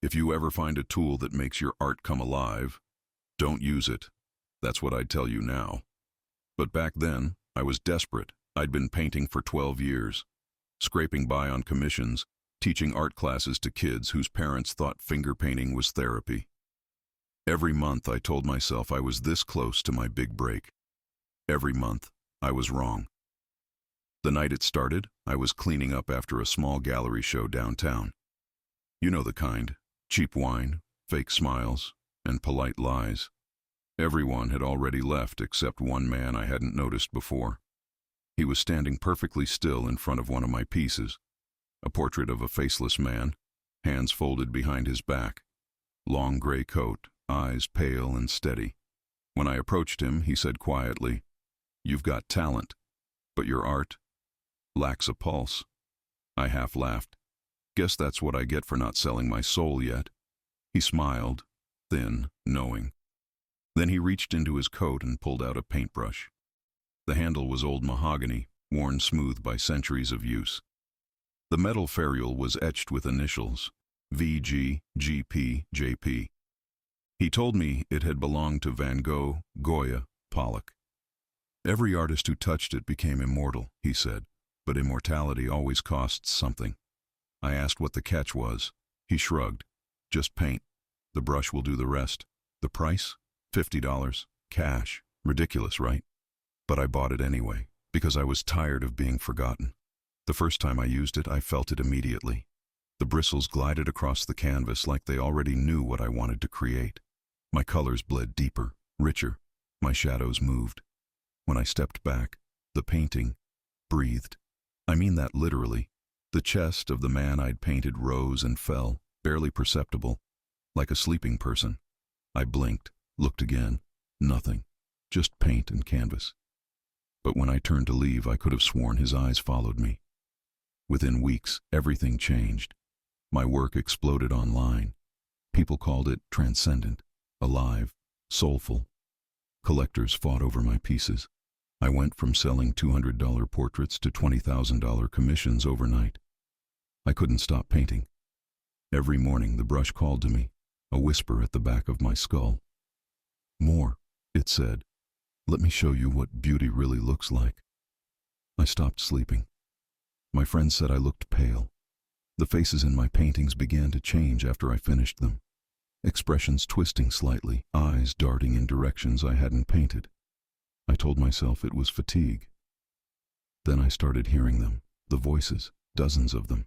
If you ever find a tool that makes your art come alive, don't use it. That's what I'd tell you now. But back then, I was desperate. I'd been painting for 12 years, scraping by on commissions, teaching art classes to kids whose parents thought finger painting was therapy. Every month I told myself I was this close to my big break. Every month, I was wrong. The night it started, I was cleaning up after a small gallery show downtown. You know the kind: cheap wine, fake smiles, and polite lies. Everyone had already left except one man I hadn't noticed before. He was standing perfectly still in front of one of my pieces, a portrait of a faceless man, hands folded behind his back, long gray coat, eyes pale and steady. When I approached him, he said quietly, "You've got talent, but your art lacks a pulse." I half laughed. Guess that's what I get for not selling my soul yet. He smiled, thin, knowing. Then he reached into his coat and pulled out a paintbrush. The handle was old mahogany, worn smooth by centuries of use. The metal ferrule was etched with initials, VG, GP, JP. He told me it had belonged to Van Gogh, Goya, Pollock. Every artist who touched it became immortal, he said, but immortality always costs something. I asked what the catch was. He shrugged. Just paint. The brush will do the rest. The price? $50. Cash. Ridiculous, right? But I bought it anyway, because I was tired of being forgotten. The first time I used it, I felt it immediately. The bristles glided across the canvas like they already knew what I wanted to create. My colors bled deeper, richer. My shadows moved. When I stepped back, the painting breathed. I mean that literally. The chest of the man I'd painted rose and fell, barely perceptible, like a sleeping person. I blinked, looked again. Nothing. Just paint and canvas. But when I turned to leave, I could have sworn his eyes followed me. Within weeks, everything changed. My work exploded online. People called it transcendent, alive, soulful. Collectors fought over my pieces. I went from selling $200 portraits to $20,000 commissions overnight. I couldn't stop painting. Every morning the brush called to me, a whisper at the back of my skull. "More," it said. "Let me show you what beauty really looks like." I stopped sleeping. My friends said I looked pale. The faces in my paintings began to change after I finished them. Expressions twisting slightly, eyes darting in directions I hadn't painted. I told myself it was fatigue. Then I started hearing them, the voices, dozens of them.